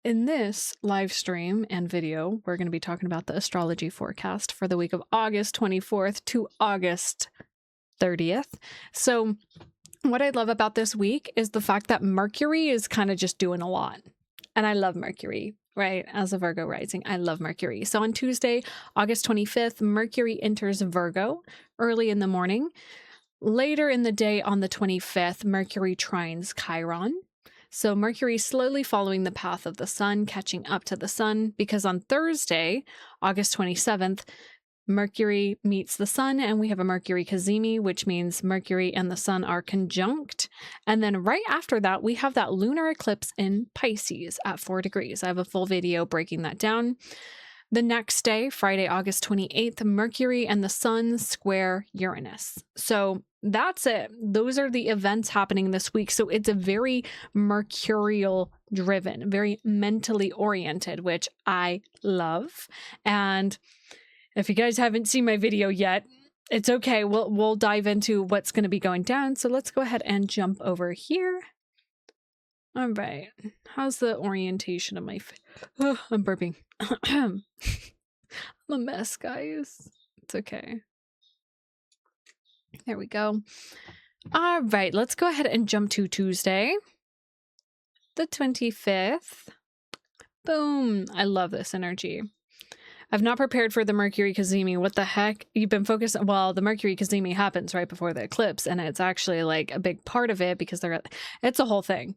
In this live stream and video, we're going to be talking about the astrology forecast for the week of August 24th to August 30th. So what I love about this week is the fact that Mercury is kind of just doing a lot. And I love Mercury, right? As a Virgo rising, I love Mercury. So on Tuesday, August 25th, Mercury enters Virgo early in the morning. Later in the day on the 25th, Mercury trines Chiron. So Mercury slowly following the path of the sun, catching up to the sun, because on Thursday, August 27th, Mercury meets the sun and we have a Mercury Cazimi, which means Mercury and the sun are conjunct. And then right after that, we have that lunar eclipse in Pisces at 4 degrees. I have a full video breaking that down. The next day, Friday, August 28th, Mercury and the sun square Uranus. So that's it. Those are the events happening this week. So it's a very mercurial driven, very mentally oriented, which I love. And if you guys haven't seen my video yet, it's okay. We'll dive into what's going to be going down. So let's go ahead and jump over here. All right. How's the orientation of my face? Oh, I'm burping. I'm a mess, guys. It's okay. There we go. All right, let's go ahead and jump to Tuesday, the 25th. Boom. I love this energy. I've not prepared for the Mercury Cazimi. What the heck? You've been focused. Well, the Mercury Cazimi happens right before the eclipse, and it's actually like a big part of it because it's a whole thing.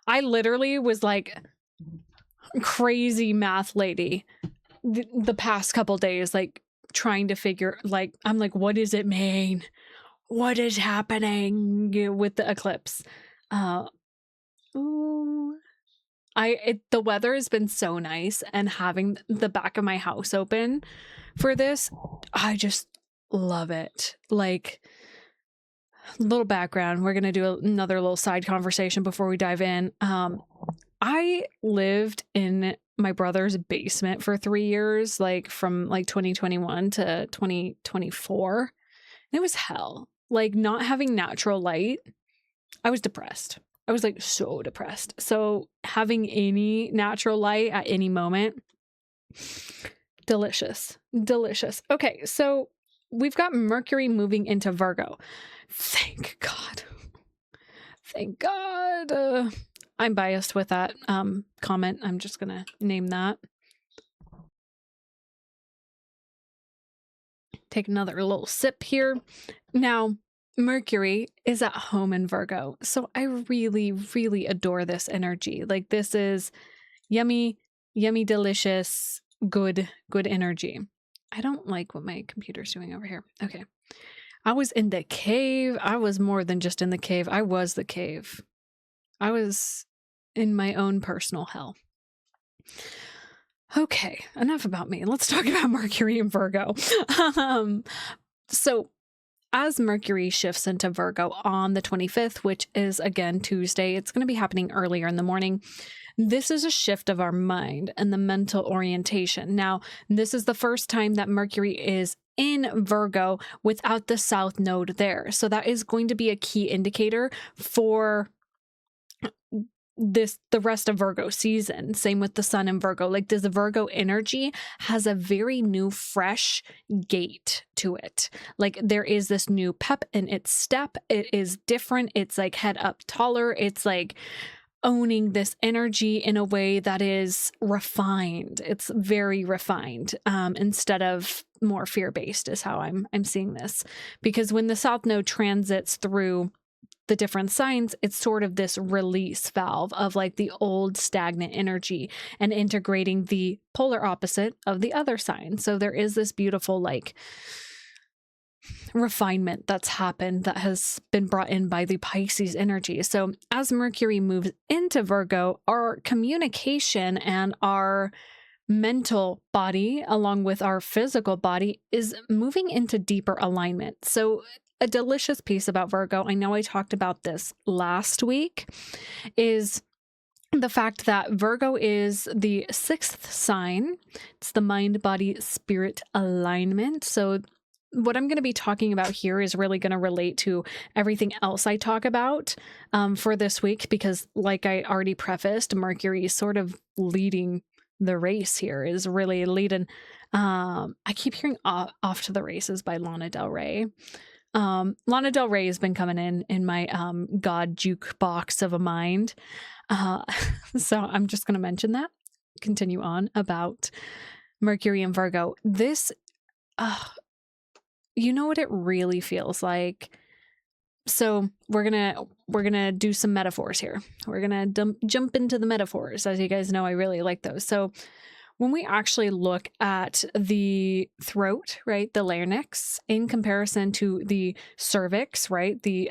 I literally was like crazy math lady the past couple days, like trying to figure, like, I'm like, what does it mean? What is happening with the eclipse? Ooh. The weather has been so nice, and having the back of my house open for this, I just love it. Like, little background, we're gonna do another little side conversation before we dive in. I lived in my brother's basement for 3 years, like from like 2021 to 2024. And it was hell. Like, not having natural light, I was depressed. I was like so depressed. So having any natural light at any moment, delicious, delicious. Okay, so we've got Mercury moving into Virgo. Thank God. Thank God. I'm biased with that comment. I'm just gonna name that. Take another little sip here. Now, Mercury is at home in Virgo, so I really, really adore this energy. Like, this is yummy, yummy, delicious, good energy. I don't like what my computer's doing over here. Okay. I was in the cave. I was more than just in the cave. I was the cave. I was in my own personal hell. Okay, enough about me. Let's talk about Mercury and Virgo. So as Mercury shifts into Virgo on the 25th, which is again Tuesday, it's going to be happening earlier in the morning. This is a shift of our mind and the mental orientation. Now, this is the first time that Mercury is in Virgo without the South Node there. So that is going to be a key indicator for the rest of Virgo season. Same with the sun in Virgo. Like, this Virgo energy has a very new, fresh gait to it. Like, there is this new pep in its step. It is different. It's like head up taller. It's like owning this energy in a way that is refined. It's very refined, instead of more fear-based is how I'm seeing this. Because when the South Node transits through the different signs, it's sort of this release valve of like the old stagnant energy and integrating the polar opposite of the other sign. So there is this beautiful like refinement that's happened that has been brought in by the Pisces energy. So as Mercury moves into Virgo, our communication and our mental body, along with our physical body, is moving into deeper alignment. So a delicious piece about Virgo, I know I talked about this last week, is the fact that Virgo is the 6th sign. It's the mind, body, spirit alignment. So what I'm going to be talking about here is really going to relate to everything else I talk about for this week, because like I already prefaced, Mercury is sort of leading the race here, is really leading. I keep hearing Off to the Races by Lana Del Rey. Lana Del Rey has been coming in my God jukebox of a mind. So I'm just going to mention that. Continue on about Mercury and Virgo. This, you know what it really feels like? So we're gonna do some metaphors here. We're gonna jump into the metaphors. As you guys know, I really like those. So when we actually look at the throat, right, the larynx, in comparison to the cervix, right, the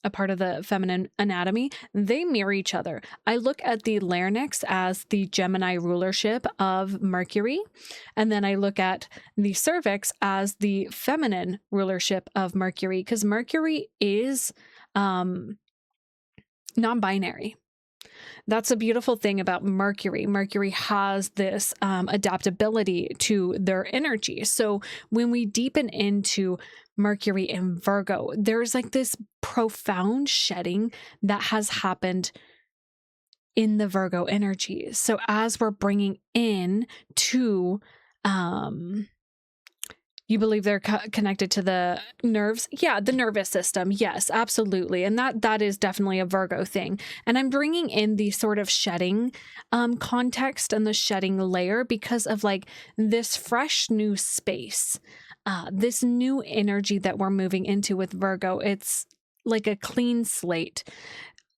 a part of the feminine anatomy, they mirror each other. I look at the larynx as the Gemini rulership of Mercury, and then I look at the cervix as the feminine rulership of Mercury, because Mercury is non-binary. That's a beautiful thing about Mercury. Mercury has this adaptability to their energy. So when we deepen into Mercury in Virgo, there's like this profound shedding that has happened in the Virgo energy. So as we're bringing in to, you believe they're connected to the nerves? Yeah, the nervous system. Yes, absolutely. And that is definitely a Virgo thing. And I'm bringing in the sort of shedding context and the shedding layer because of like this fresh new space, this new energy that we're moving into with Virgo. It's like a clean slate.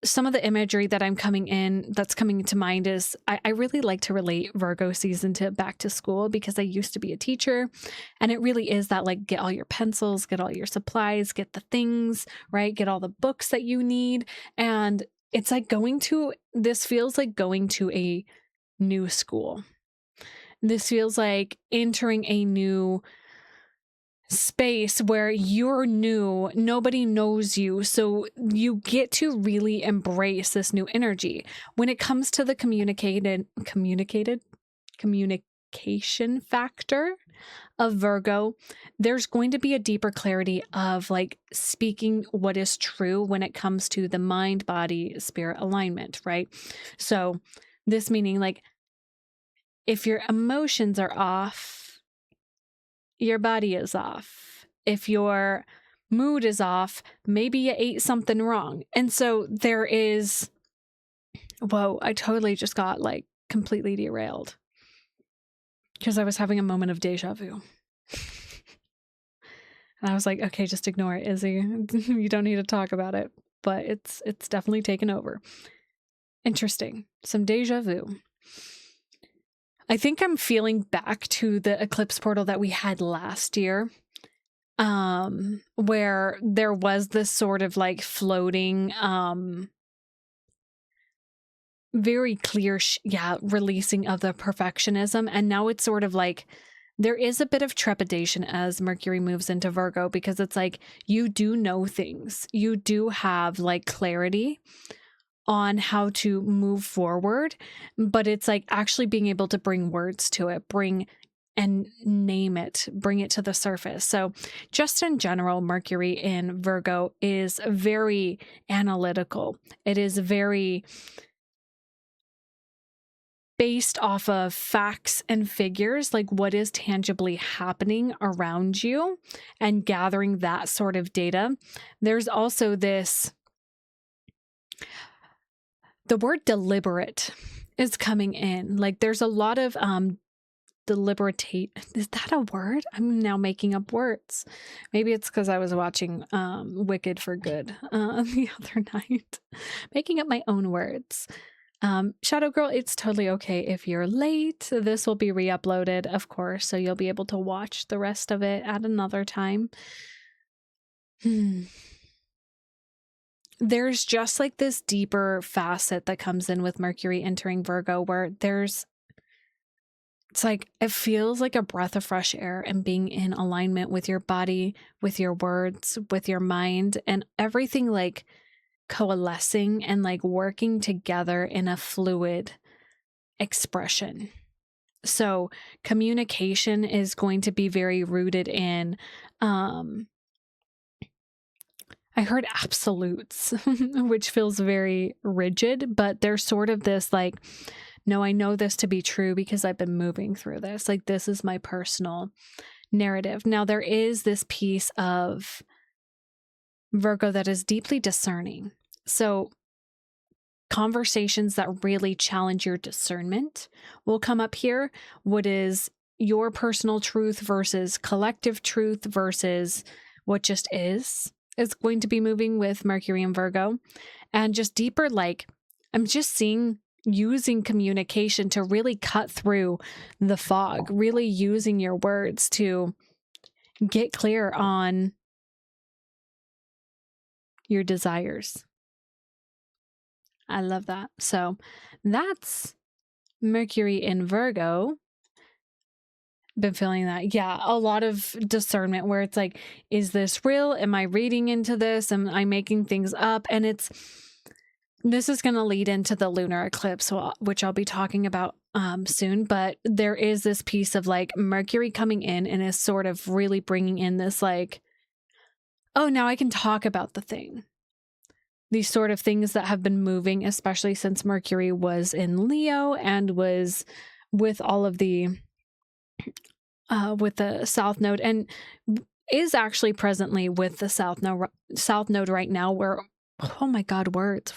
Some of the imagery that that's coming to mind is I really like to relate Virgo season to back to school, because I used to be a teacher, and it really is that like, get all your pencils, get all your supplies, get the things, right? Get all the books that you need. And it's like this feels like going to a new school. This feels like entering a new space where you're new, nobody knows you, so you get to really embrace this new energy. When it comes to the communication factor of Virgo, there's going to be a deeper clarity of like speaking what is true when it comes to the mind, body, spirit alignment, right? So this meaning like, if your emotions are off, your body is off. If your mood is off, maybe you ate something wrong. And so there is, whoa, I totally just got like completely derailed because I was having a moment of deja vu. And I was like, okay, just ignore it, Izzy. You don't need to talk about it, but it's definitely taken over. Interesting. Some deja vu. I think I'm feeling back to the eclipse portal that we had last year, where there was this sort of like floating, very clear, releasing of the perfectionism. And now it's sort of like, there is a bit of trepidation as Mercury moves into Virgo, because it's like, you do know things. You do have like clarity on how to move forward, but it's like actually being able to bring words to it, bring and name it, bring it to the surface. So just in general, Mercury in Virgo is very analytical. It is very based off of facts and figures, like what is tangibly happening around you and gathering that sort of data. There's also this, the word deliberate is coming in. Like there's a lot of deliberatate. Is that a word? I'm now making up words. Maybe it's because I was watching Wicked for Good the other night, making up my own words. Shadow Girl, it's totally okay if you're late. This will be re-uploaded, of course, so you'll be able to watch the rest of it at another time. There's just like this deeper facet that comes in with Mercury entering Virgo, where it's like, it feels like a breath of fresh air and being in alignment with your body, with your words, with your mind, and everything like coalescing and like working together in a fluid expression. So communication is going to be very rooted in, I heard absolutes, which feels very rigid, but there's sort of this like, no, I know this to be true because I've been moving through this. Like, this is my personal narrative. Now, there is this piece of Virgo that is deeply discerning. So, conversations that really challenge your discernment will come up here. What is your personal truth versus collective truth versus what just is going to be moving with Mercury and Virgo. And just deeper, like, I'm just seeing using communication to really cut through the fog, really using your words to get clear on your desires. I love that. So that's Mercury in Virgo. Been feeling that. Yeah, a lot of discernment where it's like, is this real? Am I reading into this? Am I making things up? And this is going to lead into the lunar eclipse, which I'll be talking about soon. But there is this piece of like Mercury coming in and is sort of really bringing in this like, oh, now I can talk about the thing. These sort of things that have been moving, especially since Mercury was in Leo and was with all of the with the South Node, and is actually presently with the South Node right now, where, oh my God, words.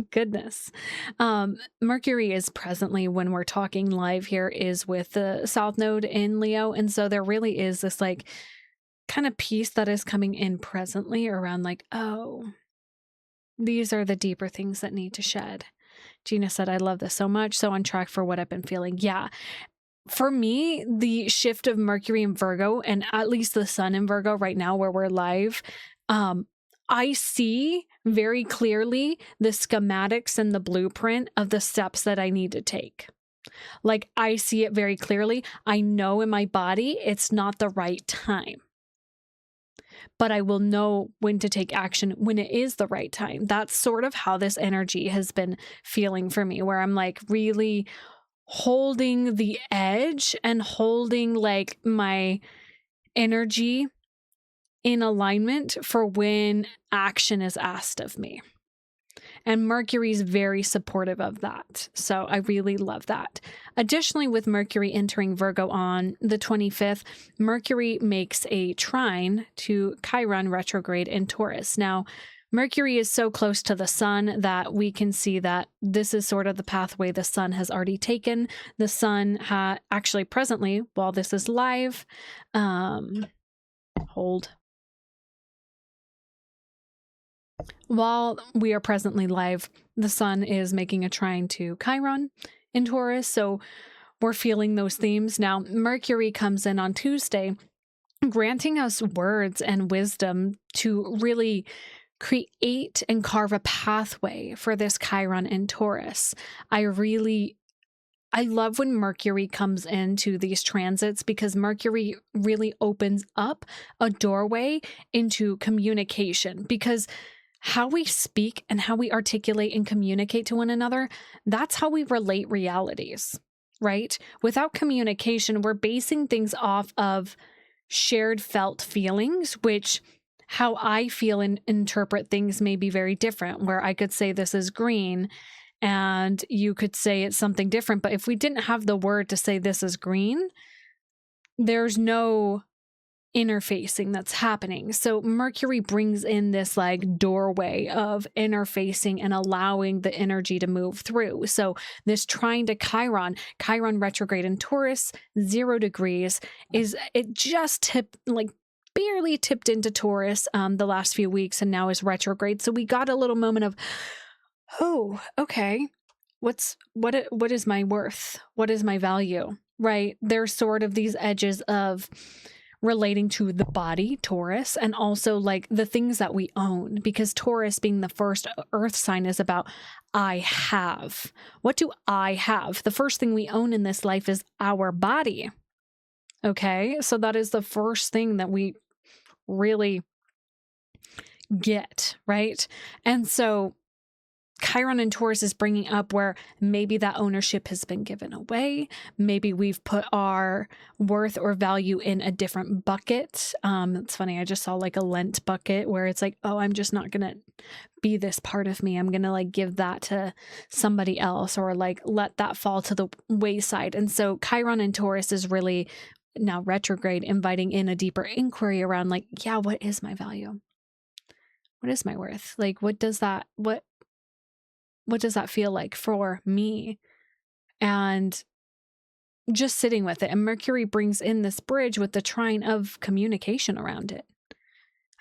Goodness. Mercury is presently, when we're talking live here, is with the South Node in Leo. And so there really is this like kind of piece that is coming in presently around like, oh, these are the deeper things that need to shed. Gina said, I love this so much. So on track for what I've been feeling. Yeah. For me, the shift of Mercury in Virgo, and at least the Sun in Virgo right now where we're live, I see very clearly the schematics and the blueprint of the steps that I need to take. Like, I see it very clearly. I know in my body it's not the right time, but I will know when to take action when it is the right time. That's sort of how this energy has been feeling for me, where I'm like really holding the edge and holding like my energy in alignment for when action is asked of me. And Mercury's very supportive of that. So I really love that. Additionally, with Mercury entering Virgo on the 25th, Mercury makes a trine to Chiron retrograde in Taurus. Now, Mercury is so close to the sun that we can see that this is sort of the pathway the sun has already taken. The sun actually presently, while this is live, while we are presently live, the sun is making a trine to Chiron in Taurus. So we're feeling those themes. Now, Mercury comes in on Tuesday, granting us words and wisdom to really create and carve a pathway for this Chiron in Taurus. I love when Mercury comes into these transits, because Mercury really opens up a doorway into communication, because how we speak and how we articulate and communicate to one another, that's how we relate realities, right? Without communication, we're basing things off of shared felt feelings, which how I feel and interpret things may be very different, where I could say this is green and you could say it's something different. But if we didn't have the word to say this is green, there's no interfacing that's happening. So Mercury brings in this like doorway of interfacing and allowing the energy to move through. So this trine to Chiron retrograde in Taurus, 0 degrees, it just barely tipped into Taurus the last few weeks, and now is retrograde. So we got a little moment of, oh, okay, what is my worth? What is my value? Right? There's sort of these edges of relating to the body, Taurus, and also like the things that we own, because Taurus, being the first earth sign, is about I have. What do I have? The first thing we own in this life is our body. Okay, so that is the first thing that we really get, right? And so Chiron in Taurus is bringing up where maybe that ownership has been given away. Maybe we've put our worth or value in a different bucket. It's funny. I just saw like a Lent bucket where it's like, oh, I'm just not going to be this part of me. I'm going to like give that to somebody else or like let that fall to the wayside. And so Chiron in Taurus is really now retrograde, inviting in a deeper inquiry around like, yeah, what is my value? What is my worth? Like, what does that feel like for me? And just sitting with it. And Mercury brings in this bridge with the trine of communication around it.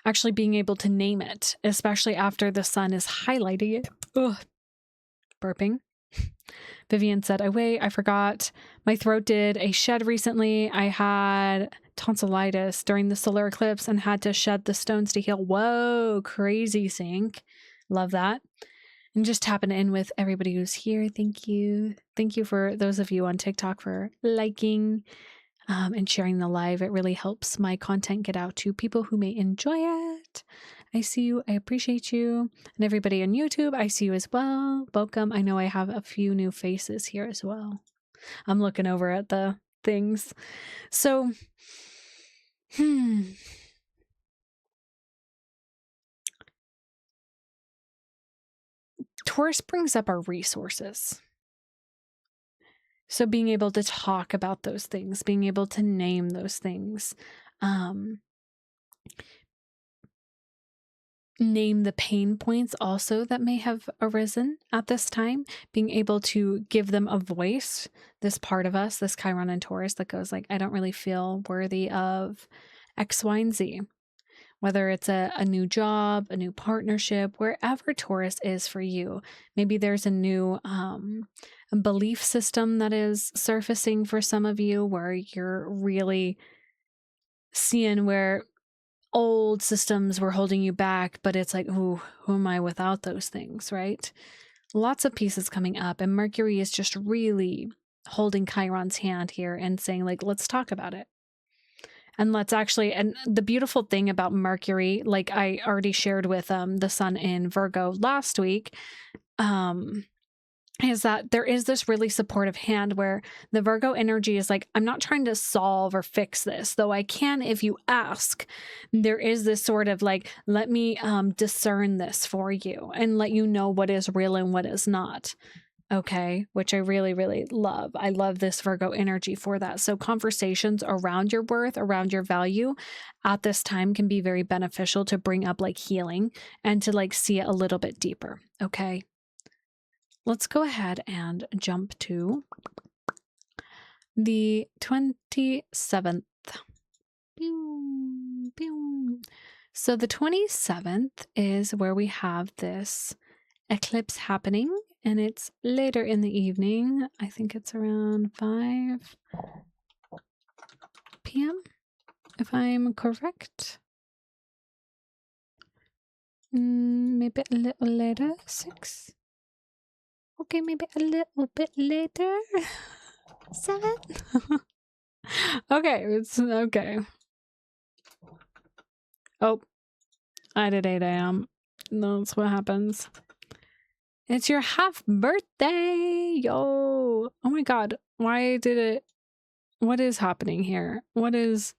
Actually being able to name it, especially after the sun is highlighting it. Ugh. Burping. Vivian said, oh wait, I forgot. My throat did a shed recently. I had tonsillitis during the solar eclipse and had to shed the stones to heal. Whoa, crazy sync. Love that. And just tapping in with everybody who's here. Thank you. Thank you for those of you on TikTok for liking and sharing the live. It really helps my content get out to people who may enjoy it. I see you. I appreciate you. And everybody on YouTube, I see you as well. Welcome. I know I have a few new faces here as well. I'm looking over at the things. So, Taurus brings up our resources. So being able to talk about those things, being able to name those things, name the pain points also that may have arisen at this time, being able to give them a voice, this part of us, this Chiron and Taurus that goes like, I don't really feel worthy of X, Y, and Z. Whether it's a new job, a new partnership, wherever Taurus is for you. Maybe there's a new belief system that is surfacing for some of you where you're really seeing where old systems were holding you back, but it's like, ooh, who am I without those things, right? Lots of pieces coming up, and Mercury is just really holding Chiron's hand here and saying like, let's talk about it. And let's actually, and the beautiful thing about Mercury, like I already shared with the sun in Virgo last week, is that there is this really supportive hand where the Virgo energy is like, I'm not trying to solve or fix this, though I can if you ask. There is this sort of like, let me discern this for you and let you know what is real and what is not. Okay, which I really, really love. I love this Virgo energy for that. So conversations around your worth, around your value at this time can be very beneficial to bring up like healing and to like see it a little bit deeper. Okay, let's go ahead and jump to the 27th. So the 27th is where we have this eclipse happening. And it's later in the evening. I think it's around 5 p.m., if I'm correct. Maybe a little later, 6. Okay, maybe a little bit later, 7. Okay, it's okay. Oh, I did 8 a.m. That's what happens. It's your half birthday, yo. Oh my God. Why did it? What is happening here? What is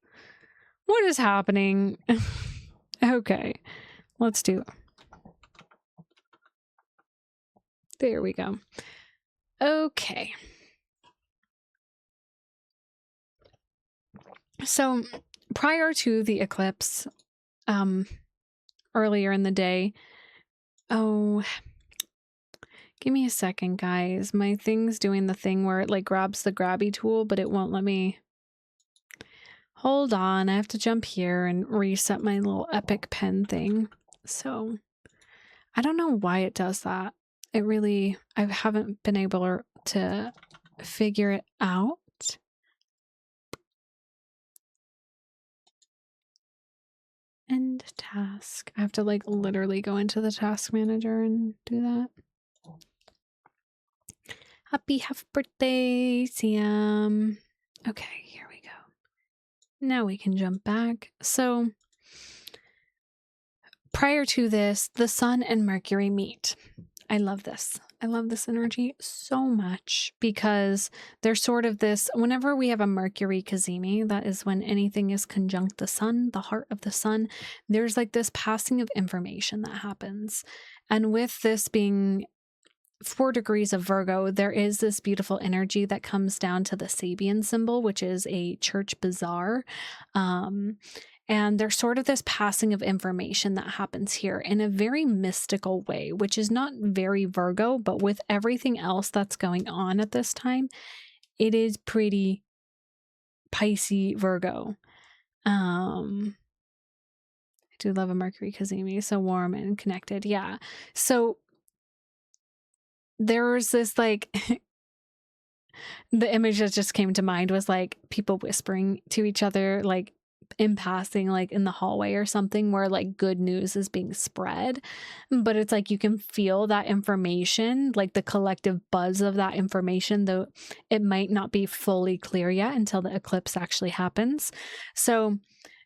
happening? Okay, let's do it. There we go. Okay. So prior to the eclipse, earlier in the day, give me a second, guys. My thing's doing the thing where it like grabs the grabby tool, but it won't let me. Hold on. I have to jump here and reset my little epic pen thing. So I don't know why it does that. It really, I haven't been able to figure it out. End task. I have to like literally go into the task manager and do that. Happy half birthday, Siam. Okay, here we go. Now we can jump back. So prior to this, the sun and Mercury meet. I love this. I love this energy so much because there's sort of this, whenever we have a Mercury Cazimi, that is when anything is conjunct the sun, the heart of the sun, there's like this passing of information that happens. And with this being 4 degrees of Virgo, there is this beautiful energy that comes down to the Sabian symbol, which is a church bazaar. And there's sort of this passing of information that happens here in a very mystical way, which is not very Virgo, but with everything else that's going on at this time, it is pretty Pisces Virgo. I do love a Mercury Cazimi, so warm and connected. Yeah. So there was this like the image that just came to mind was like people whispering to each other, like in passing, like in the hallway or something, where like good news is being spread. But it's like you can feel that information, like the collective buzz of that information, though it might not be fully clear yet until the eclipse actually happens. So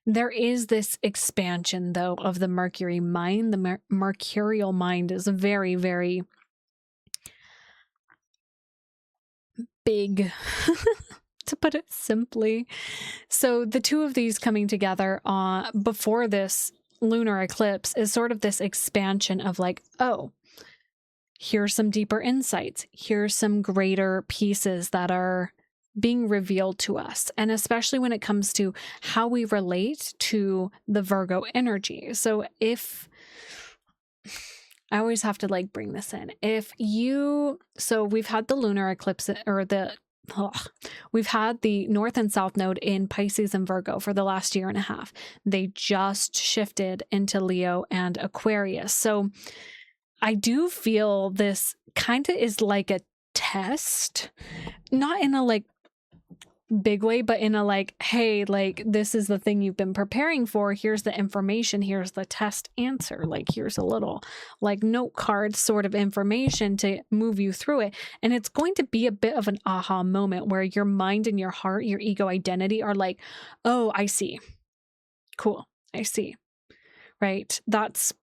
there is this expansion, though, of the Mercury mind. The mercurial mind is very, very big, to put it simply. So the two of these coming together before this lunar eclipse is sort of this expansion of like, oh, here's some deeper insights. Here's some greater pieces that are being revealed to us. And especially when it comes to how we relate to the Virgo energy. So I always have to like bring this in. So we've had the lunar eclipse we've had the North and South node in Pisces and Virgo for the last year and a half. They just shifted into Leo and Aquarius. So I do feel this kind of is like a test, not in a like big way, but in a like, hey, like this is the thing you've been preparing for. Here's the information. Here's the test answer. Like here's a little like note card sort of information to move you through it. And it's going to be a bit of an aha moment where your mind and your heart, your ego identity are like, oh, I see. Cool. I see. Right. That's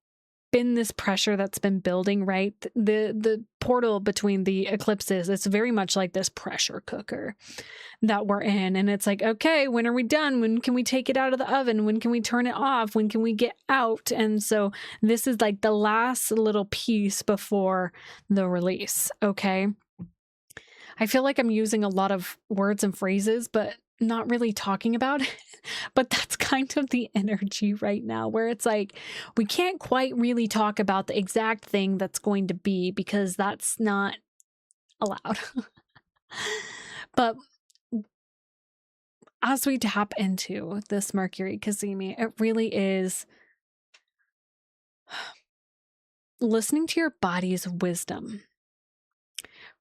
been this pressure that's been building, right? The portal between the eclipses, it's very much like this pressure cooker that we're in. And it's like, okay, when are we done? When can we take it out of the oven? When can we turn it off? When can we get out? And so this is like the last little piece before the release. Okay. I feel like I'm using a lot of words and phrases, but not really talking about it. But that's kind of the energy right now, where it's like we can't quite really talk about the exact thing that's going to be because that's not allowed. But as we tap into this Mercury Cazimi, it really is listening to your body's wisdom,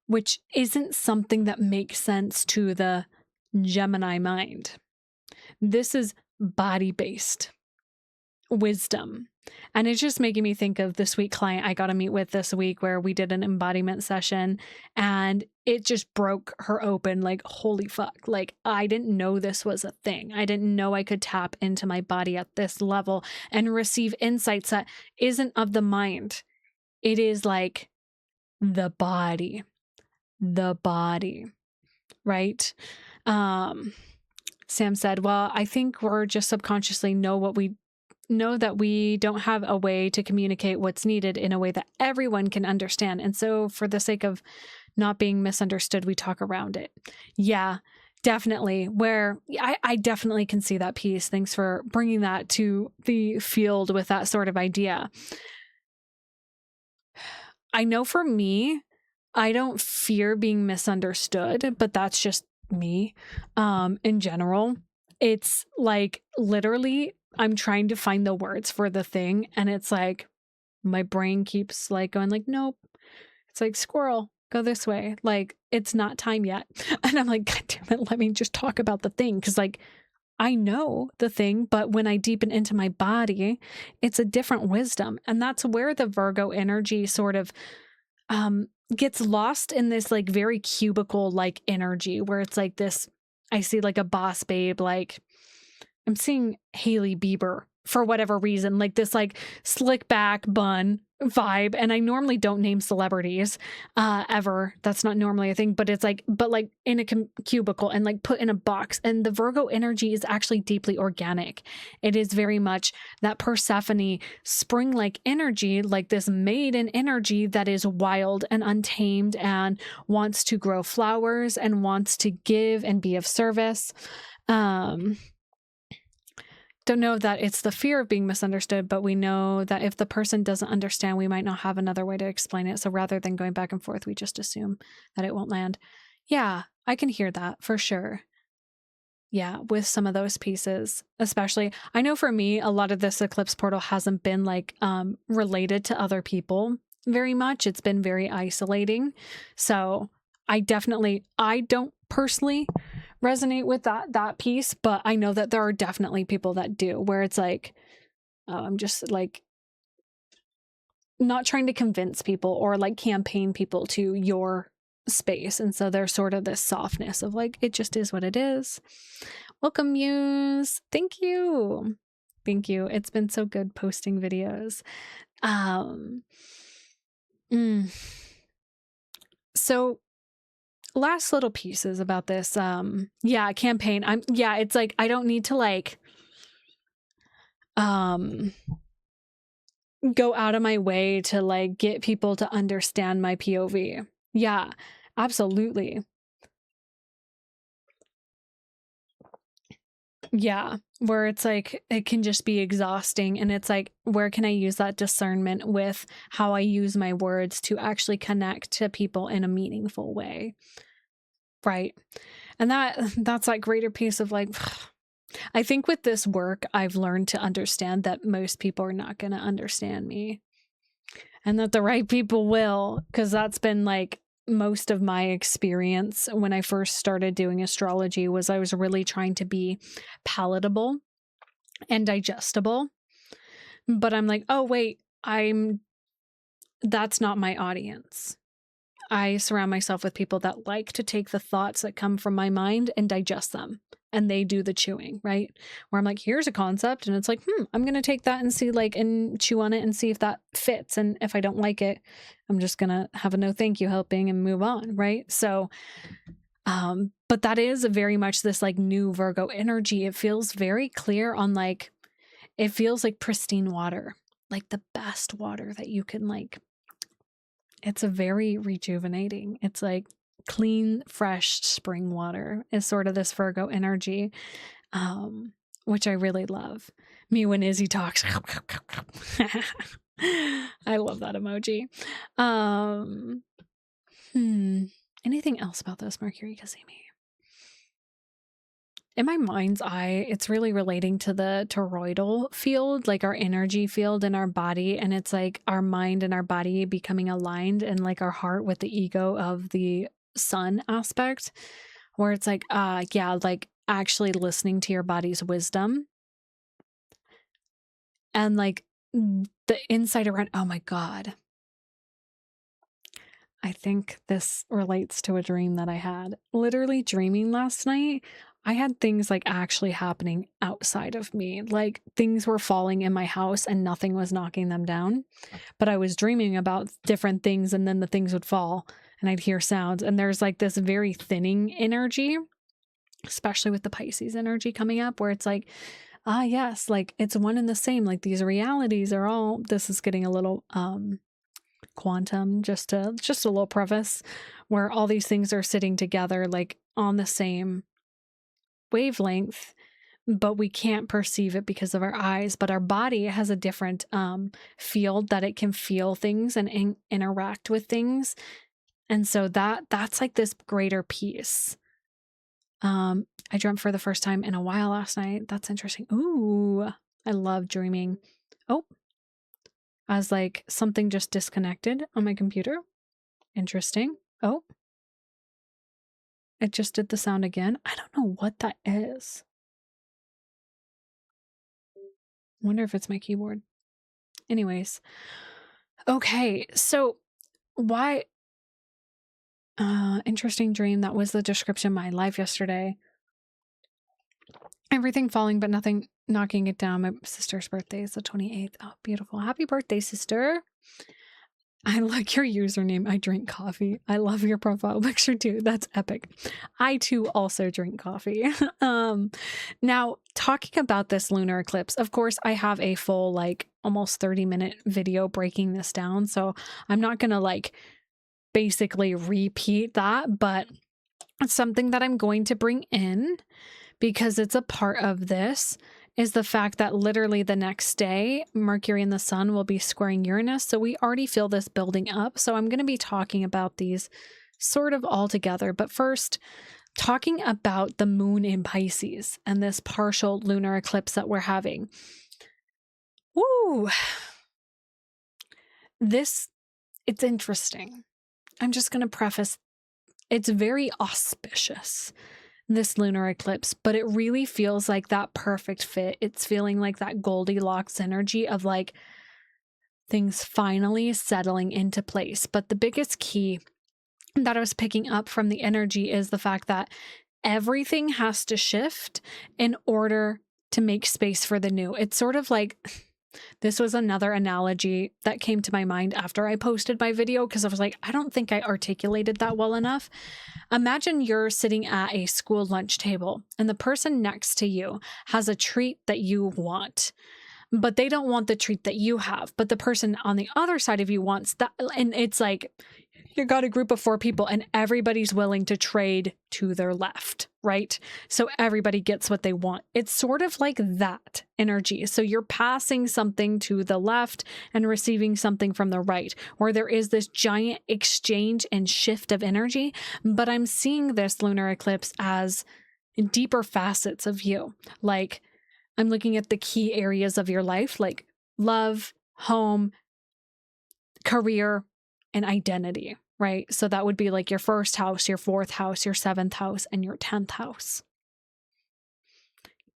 which isn't something that makes sense to the Gemini mind. This is body-based wisdom. And it's just making me think of the sweet client I got to meet with this week where we did an embodiment session and it just broke her open like, holy fuck. Like, I didn't know this was a thing. I didn't know I could tap into my body at this level and receive insights that isn't of the mind. It is like the body, right? Sam said, well, I think we're just subconsciously know that we don't have a way to communicate what's needed in a way that everyone can understand. And so for the sake of not being misunderstood, we talk around it. Yeah, definitely. Where I definitely can see that piece. Thanks for bringing that to the field with that sort of idea. I know for me, I don't fear being misunderstood, but that's just me. In general, it's like literally I'm trying to find the words for the thing and it's like my brain keeps like going like, nope. It's like, squirrel, go this way. Like, it's not time yet. And I'm like, God damn it, let me just talk about the thing. Cause like I know the thing, but when I deepen into my body, it's a different wisdom. And that's where the Virgo energy sort of gets lost in this like very cubicle like energy where it's like this, I see like a boss babe, like I'm seeing Hailey Bieber for whatever reason, like this like slick back bun, vibe. And I normally don't name celebrities ever. That's not normally a thing, but it's like, but like in a cubicle and like put in a box. And the Virgo energy is actually deeply organic. It is very much that Persephone spring-like energy, like this maiden energy that is wild and untamed and wants to grow flowers and wants to give and be of service. Don't know that it's the fear of being misunderstood, but we know that if the person doesn't understand, we might not have another way to explain it. So rather than going back and forth, we just assume that it won't land. Yeah, I can hear that for sure. Yeah, with some of those pieces, especially. I know for me, a lot of this eclipse portal hasn't been like related to other people very much. It's been very isolating. So I don't personally resonate with that piece, but I know that there are definitely people that do, where it's like, I'm just like not trying to convince people or like campaign people to your space. And so there's sort of this softness of like, it just is what it is. Welcome, Muse. Thank you. Thank you. It's been so good posting videos. So last little pieces about this campaign. It's like I don't need to like go out of my way to like get people to understand my POV. Yeah, absolutely. Yeah, where it's like it can just be exhausting, and it's like, where can I use that discernment with how I use my words to actually connect to people in a meaningful way? Right. And that's like greater piece of like, I think with this work, I've learned to understand that most people are not going to understand me, and that the right people will, because that's been like most of my experience when I first started doing astrology. Was I was really trying to be palatable and digestible, but I'm like, oh wait, that's not my audience. I surround myself with people that like to take the thoughts that come from my mind and digest them. And they do the chewing, right? Where I'm like, here's a concept. And it's like, I'm going to take that and see like, and chew on it and see if that fits. And if I don't like it, I'm just going to have a no thank you helping and move on. Right. So, but that is very much this like new Virgo energy. It feels very clear on like, it feels like pristine water, like the best water that you can like. It's a very rejuvenating. It's like clean, fresh spring water is sort of this Virgo energy, which I really love. Me when Izzy talks. I love that emoji. Anything else about this Mercury Cazimi? In my mind's eye, it's really relating to the toroidal field, like our energy field in our body. And it's like our mind and our body becoming aligned, and like our heart with the ego of the sun aspect, where it's like, like actually listening to your body's wisdom. And like the insight around, oh my God. I think this relates to a dream that I had. Literally dreaming last night, I had things like actually happening outside of me. Like things were falling in my house and nothing was knocking them down. But I was dreaming about different things, and then the things would fall and I'd hear sounds. And there's like this very thinning energy, especially with the Pisces energy coming up, where it's like, yes, like it's one and the same. Like these realities are all, this is getting a little quantum, just a little preface, where all these things are sitting together like on the same wavelength, but we can't perceive it because of our eyes. But our body has a different field that it can feel things and interact with things. And so that's like this greater piece. I dreamt for the first time in a while last night. That's interesting. Ooh, I love dreaming. Oh, as like something just disconnected on my computer. Interesting. Oh, it just did the sound again. I don't know what that is. Wonder if it's my keyboard. Anyways. Okay, so why? Interesting dream. That was the description of my life yesterday. Everything falling, but nothing knocking it down. My sister's birthday is the 28th. Oh, beautiful. Happy birthday, sister. I like your username. I drink coffee. I love your profile picture too. That's epic. I too also drink coffee. Now talking about this lunar eclipse, of course, I have a full like almost 30-minute video breaking this down. So I'm not going to like basically repeat that, but it's something that I'm going to bring in because it's a part of this, is the fact that literally the next day, Mercury and the Sun will be squaring Uranus. So we already feel this building up. So I'm going to be talking about these sort of all together. But first, talking about the moon in Pisces and this partial lunar eclipse that we're having. Woo! It's interesting. I'm just going to preface, it's very auspicious, this lunar eclipse, but it really feels like that perfect fit. It's feeling like that Goldilocks energy of like things finally settling into place. But the biggest key that I was picking up from the energy is the fact that everything has to shift in order to make space for the new. It's sort of like, this was another analogy that came to my mind after I posted my video, because I was like, I don't think I articulated that well enough. Imagine you're sitting at a school lunch table and the person next to you has a treat that you want, but they don't want the treat that you have, but the person on the other side of you wants that. And it's like, you got a group of 4 people and everybody's willing to trade to their left, right? So everybody gets what they want. It's sort of like that energy. So you're passing something to the left and receiving something from the right, where there is this giant exchange and shift of energy. But I'm seeing this lunar eclipse as deeper facets of you. Like, I'm looking at the key areas of your life, like love, home, career, and identity, right? So that would be like your first house, your 4th house, your 7th house, and your 10th house.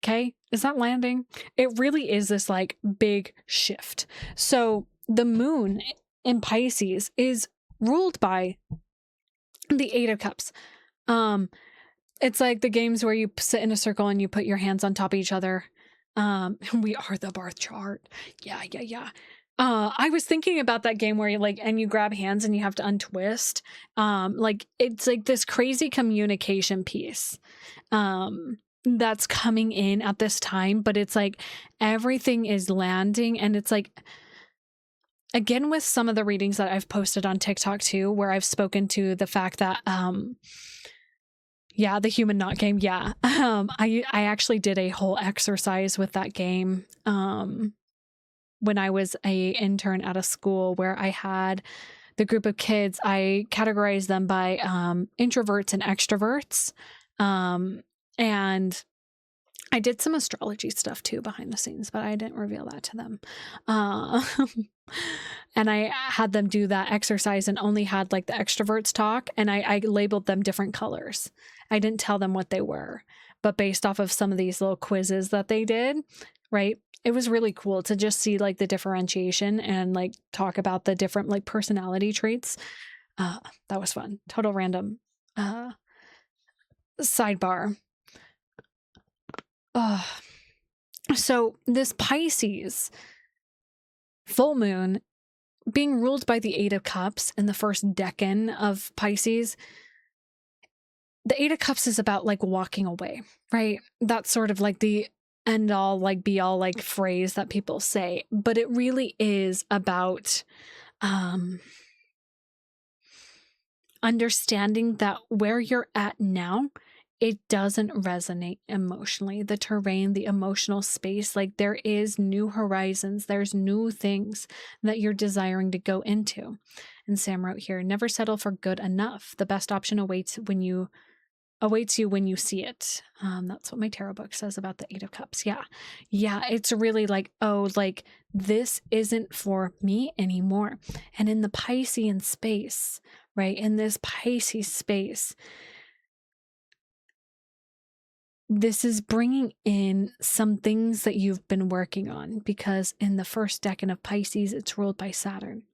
Okay, is that landing? It really is this like big shift. So the moon in Pisces is ruled by the 8 of Cups. It's like the games where you sit in a circle and you put your hands on top of each other. We are the birth chart. Yeah. I was thinking about that game where you like, and you grab hands and you have to untwist. Like it's like this crazy communication piece, that's coming in at this time, but it's like everything is landing. And it's like, again, with some of the readings that I've posted on TikTok too, where I've spoken to the fact that, yeah, the human knot game. Yeah. I actually did a whole exercise with that game when I was a intern at a school where I had the group of kids. I categorized them by introverts and extroverts. And I did some astrology stuff too behind the scenes, but I didn't reveal that to them. And I had them do that exercise and only had like the extroverts talk, and I labeled them different colors. I didn't tell them what they were, but based off of some of these little quizzes that they did, right? It was really cool to just see like the differentiation and like talk about the different like personality traits. That was fun. Total random sidebar. So this Pisces full moon being ruled by the 8 of Cups in the first decan of Pisces, the 8 of Cups is about like walking away, right? That's sort of like the end all, like be all like phrase that people say, but it really is about understanding that where you're at now, it doesn't resonate emotionally. The terrain, the emotional space, like there is new horizons, there's new things that you're desiring to go into. And Sam wrote here, never settle for good enough. The best option awaits you when you see it. That's what my tarot book says about the 8 of Cups. Yeah. It's really like, oh, like this isn't for me anymore. And in the Piscean space, right? In this Pisces space, this is bringing in some things that you've been working on, because in the first decan of Pisces, it's ruled by Saturn.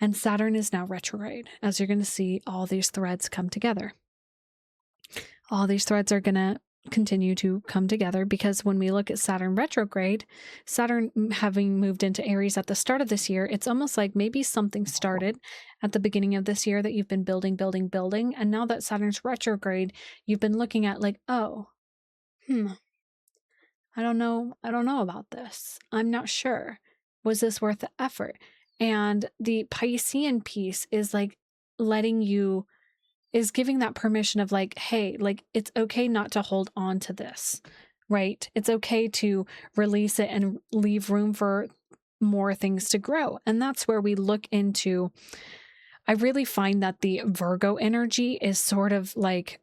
And Saturn is now retrograde, as you're going to see all these threads come together. All these threads are going to continue to come together, because when we look at Saturn retrograde, Saturn having moved into Aries at the start of this year, it's almost like maybe something started at the beginning of this year that you've been building. And now that Saturn's retrograde, you've been looking at like, oh, I don't know about this. I'm not sure. Was this worth the effort? And the Piscean piece is like is giving that permission of like, hey, like it's okay not to hold on to this, right? It's okay to release it and leave room for more things to grow. And that's where we look into, I really find that the Virgo energy is sort of like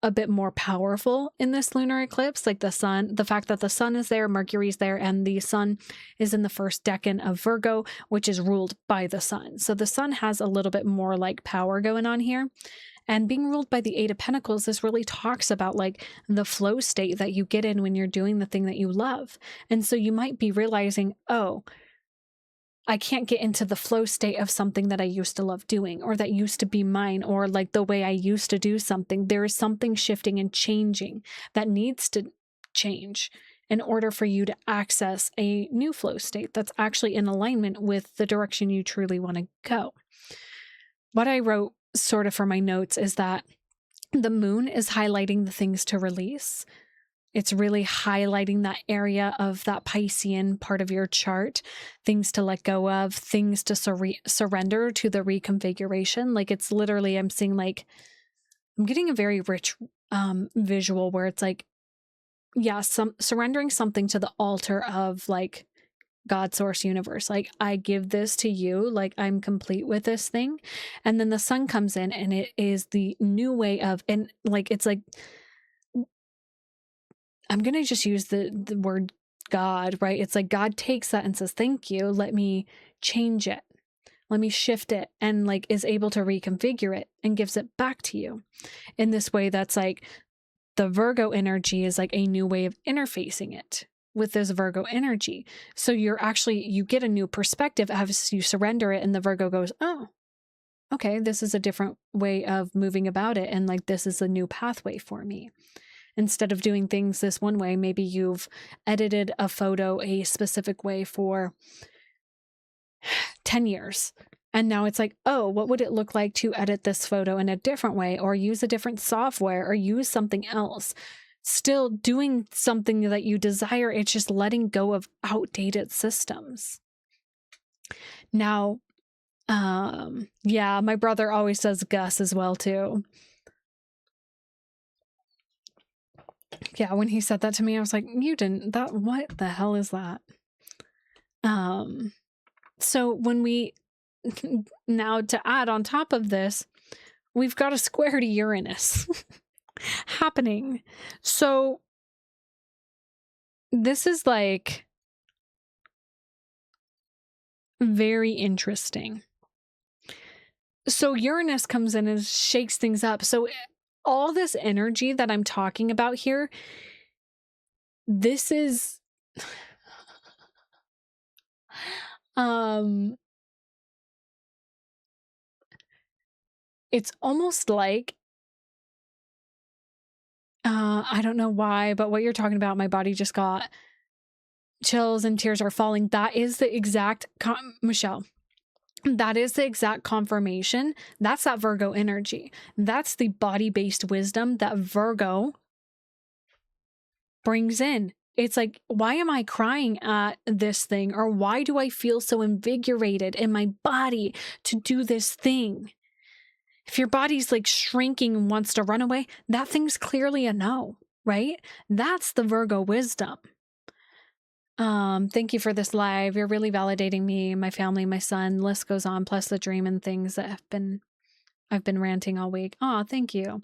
a bit more powerful in this lunar eclipse. Like the sun, the fact that the sun is there, Mercury's there, and the sun is in the first decan of Virgo, which is ruled by the sun. So the sun has a little bit more like power going on here. And being ruled by the Eight of Pentacles, this really talks about like the flow state that you get in when you're doing the thing that you love. And so you might be realizing, oh, I can't get into the flow state of something that I used to love doing, or that used to be mine, or like the way I used to do something. There is something shifting and changing that needs to change in order for you to access a new flow state that's actually in alignment with the direction you truly want to go. What I wrote sort of for my notes is that the moon is highlighting the things to release. It's really highlighting that area of that Piscean part of your chart, things to let go of, things to surrender to the reconfiguration. Like it's literally, I'm seeing like, I'm getting a very rich visual where it's like, yeah, surrendering something to the altar of like God, source, universe. Like I give this to you, like I'm complete with this thing. And then the sun comes in and it is the new way of, and like, it's like, I'm going to just use the word God, right? It's like God takes that and says, thank you. Let me change it. Let me shift it, and like is able to reconfigure it and gives it back to you in this way. That's like the Virgo energy is like a new way of interfacing it with this Virgo energy. So you get a new perspective as you surrender it. And the Virgo goes, oh, okay, this is a different way of moving about it. And like, this is a new pathway for me. Instead of doing things this one way, maybe you've edited a photo a specific way for 10 years. And now it's like, oh, what would it look like to edit this photo in a different way, or use a different software, or use something else? Still doing something that you desire. It's just letting go of outdated systems. Now, yeah, my brother always says Gus as well too. Yeah, when he said that to me, I was like, you didn't, that, what the hell is that? So when we, now to add on top of this, we've got a square to Uranus happening. So this is like very interesting. So Uranus comes in and shakes things up. So all this energy that I'm talking about here, this is it's almost like I don't know why, but what you're talking about, my body just got chills and tears are falling. That is the exact Michelle, that is the exact confirmation. That's that Virgo energy. That's the body-based wisdom that Virgo brings in. It's like, why am I crying at this thing? Or why do I feel so invigorated in my body to do this thing? If your body's like shrinking and wants to run away, that thing's clearly a no, right? That's the Virgo wisdom. Thank you for this live. You're really validating me, my family, my son, list goes on, plus the dream and things that I've been ranting all week. Oh, thank you.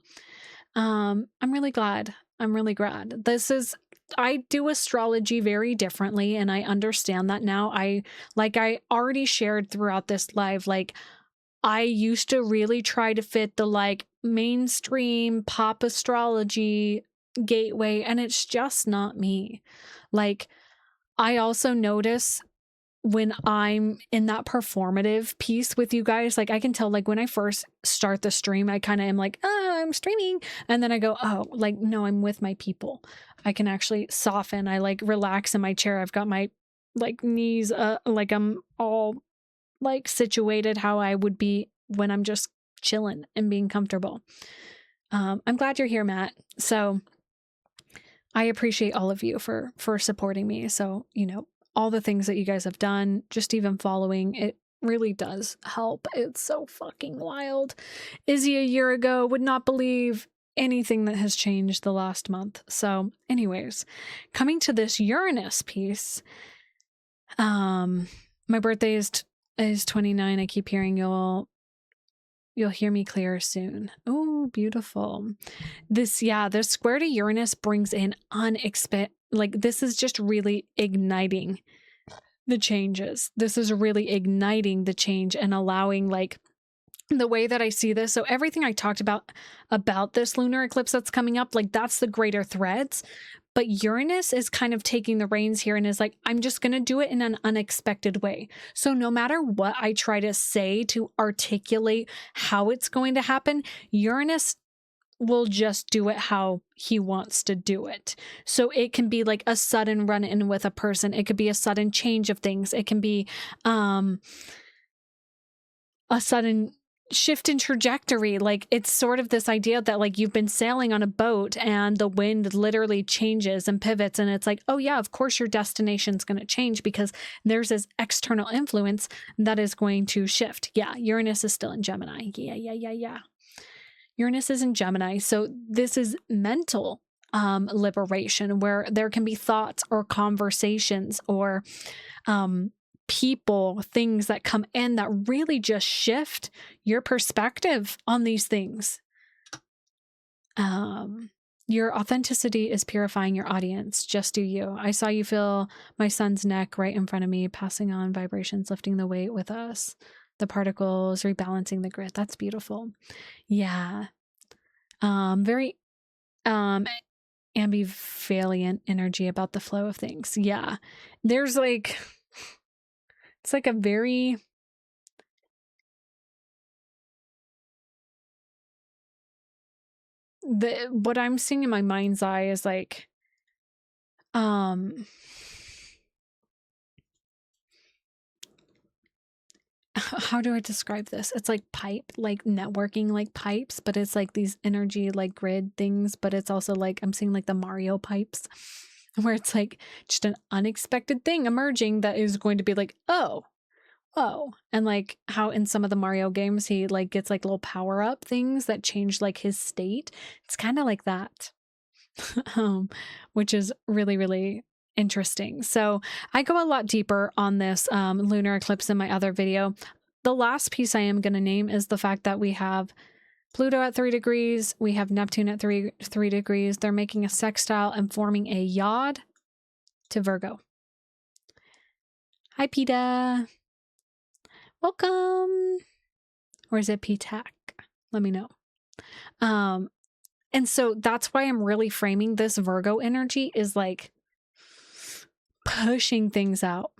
I'm really glad. I'm really glad. I do astrology very differently, and I understand that now. I already shared throughout this live, like I used to really try to fit the like mainstream pop astrology gateway, and it's just not me. Like I also notice when I'm in that performative piece with you guys, like I can tell, like when I first start the stream, I kind of am like, oh, I'm streaming. And then I go, oh, like, no, I'm with my people. I can actually soften. I like relax in my chair. I've got my like knees, like I'm all like situated how I would be when I'm just chilling and being comfortable. I'm glad you're here, Matt. So I appreciate all of you for supporting me. So, you know, all the things that you guys have done, just even following, it really does help. It's so fucking wild. Izzy a year ago would not believe anything that has changed the last month. So anyways, coming to this Uranus piece, my birthday is 29. I keep hearing you'll hear me clear soon. Oh, beautiful. This square to Uranus brings in unexpected, like this is just really igniting the changes. This is really igniting the change and allowing like the way that I see this. So everything I talked about this lunar eclipse that's coming up, like that's the greater threads. But Uranus is kind of taking the reins here and is like, I'm just going to do it in an unexpected way. So no matter what I try to say to articulate how it's going to happen, Uranus will just do it how he wants to do it. So it can be like a sudden run in with a person. It could be a sudden change of things. It can be a sudden shift in trajectory. Like it's sort of this idea that like you've been sailing on a boat and the wind literally changes and pivots, and it's like, oh yeah, of course your destination's going to change because there's this external influence that is going to shift. Yeah, Uranus is still in Gemini. Yeah. Uranus is in Gemini. So this is mental liberation, where there can be thoughts or conversations or people, things that come in that really just shift your perspective on these things. Your authenticity is purifying your audience. Just do you. I saw you feel my son's neck right in front of me, passing on vibrations, lifting the weight with us, the particles, rebalancing the grid. That's beautiful. Yeah. Very ambivalent energy about the flow of things. Yeah. There's like, it's like a very what I'm seeing in my mind's eye is like how do I describe this? It's like like networking, like pipes, but it's like these energy like grid things, but it's also like I'm seeing like the Mario pipes where it's like just an unexpected thing emerging that is going to be like, oh, and like how in some of the Mario games he like gets like little power up things that change like his state. It's kind of like that. Which is really, really interesting. So I go a lot deeper on this lunar eclipse in my other video. The last piece I am going to name is the fact that we have Pluto at 3 degrees. We have Neptune at 3 degrees. They're making a sextile and forming a yod to Virgo. Hi, PETA. Welcome. Or is it PTAC? Let me know. And so that's why I'm really framing this Virgo energy is like pushing things out.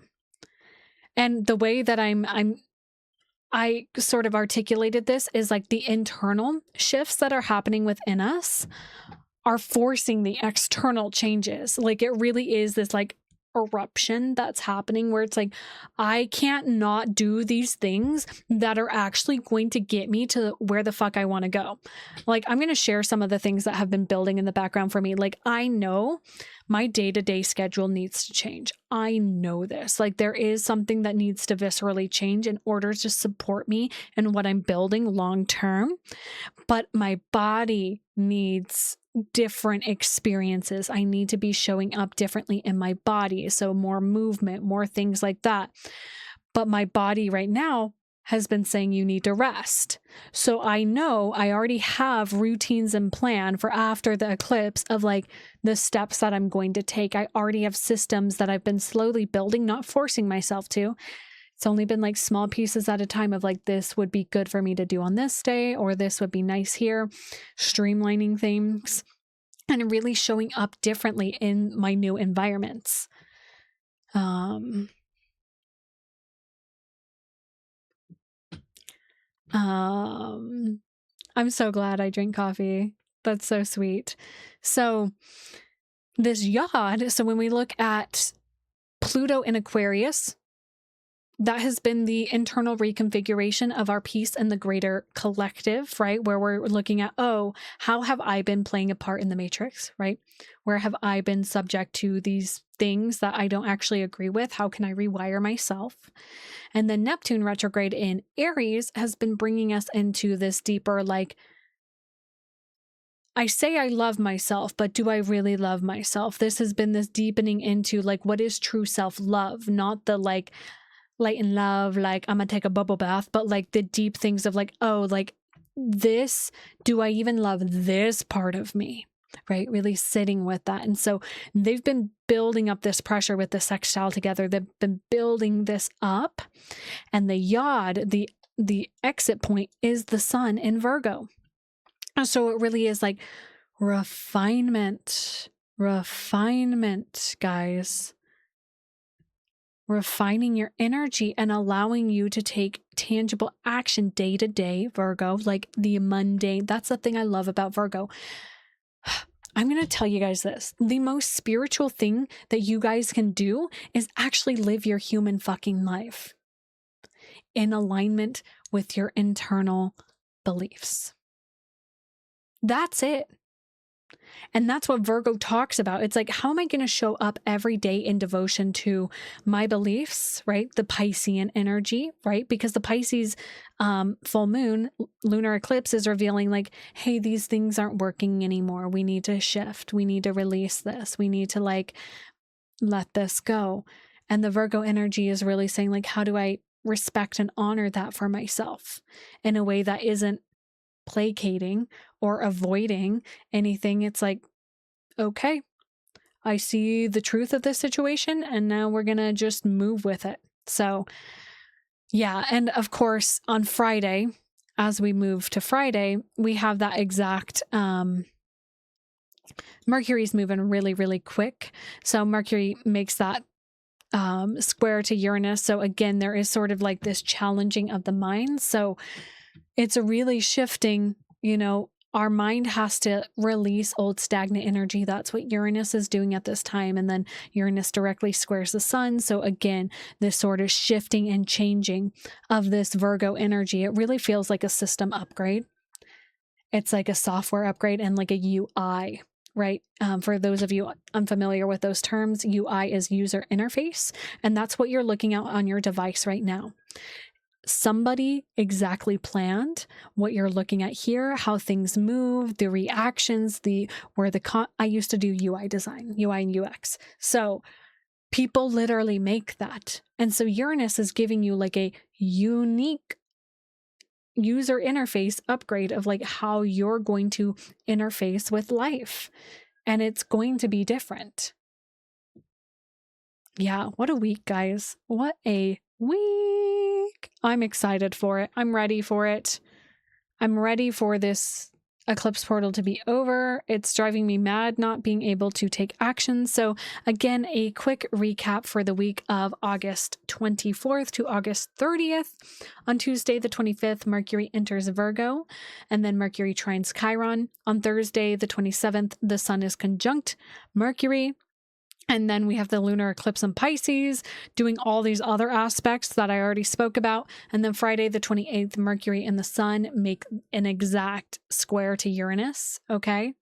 And the way that I sort of articulated this is like the internal shifts that are happening within us are forcing the external changes. Like it really is this like eruption that's happening where it's like, I can't not do these things that are actually going to get me to where the fuck I want to go. Like I'm going to share some of the things that have been building in the background for me. Like I know my day-to-day schedule needs to change. I know this. Like there is something that needs to viscerally change in order to support me and what I'm building long term. But my body needs different experiences. I need to be showing up differently in my body. So more movement, more things like that. But my body right now has been saying you need to rest. So I know I already have routines and plan for after the eclipse of like the steps that I'm going to take. I already have systems that I've been slowly building, not forcing myself to. It's only been like small pieces at a time of like, this would be good for me to do on this day, or this would be nice here, streamlining things and really showing up differently in my new environments. I'm so glad I drink coffee. That's so sweet. So this yod, so when we look at Pluto in Aquarius, that has been the internal reconfiguration of our piece and the greater collective, right? Where we're looking at, oh, how have I been playing a part in the matrix, right? Where have I been subject to these things that I don't actually agree with? How can I rewire myself? And then Neptune retrograde in Aries has been bringing us into this deeper, like, I say I love myself, but do I really love myself? This has been this deepening into like, what is true self-love? Not the like light and love, like I'm gonna take a bubble bath, but like the deep things of like, oh, like this, do I even love this part of me? Right? Really sitting with that. And so they've been building up this pressure with the sextile together. They've been building this up. And the yod, the exit point is the sun in Virgo. So it really is like refinement, guys. Refining your energy and allowing you to take tangible action day to day, Virgo, like the mundane. That's the thing I love about Virgo. I'm going to tell you guys this. The most spiritual thing that you guys can do is actually live your human fucking life in alignment with your internal beliefs. That's it. And that's what Virgo talks about. It's like, how am I going to show up every day in devotion to my beliefs, right? The Piscean energy, right? Because the Pisces full moon, lunar eclipse is revealing like, hey, these things aren't working anymore. We need to shift. We need to release this. We need to like, let this go. And the Virgo energy is really saying like, how do I respect and honor that for myself in a way that isn't placating or avoiding anything? It's like, okay, I see the truth of this situation and now we're gonna just move with it. So yeah, and of course on Friday, as we move to Friday, we have that exact Mercury's moving really, really quick. So Mercury makes that square to Uranus. So again, there is sort of like this challenging of the mind. So it's really shifting, you know, our mind has to release old stagnant energy. That's what Uranus is doing at this time. And then Uranus directly squares the sun. So again, this sort of shifting and changing of this Virgo energy, it really feels like a system upgrade. It's like a software upgrade and like a UI, right? For those of you unfamiliar with those terms, UI is user interface. And that's what you're looking at on your device right now. Somebody exactly planned what you're looking at here, how things move, the reactions, I used to do UI design, UI and UX. So people literally make that. And so Uranus is giving you like a unique user interface upgrade of like how you're going to interface with life. And it's going to be different. Yeah, what a week, guys. What a week. I'm excited for it. I'm ready for it. I'm ready for this eclipse portal to be over. It's driving me mad not being able to take action. So again, a quick recap for the week of August 24th to August 30th. On Tuesday, the 25th, Mercury enters Virgo, and then Mercury trines Chiron. On Thursday, the 27th, the sun is conjunct Mercury. And then we have the lunar eclipse in Pisces doing all these other aspects that I already spoke about. And then Friday, the 28th, Mercury and the sun make an exact square to Uranus. Okay.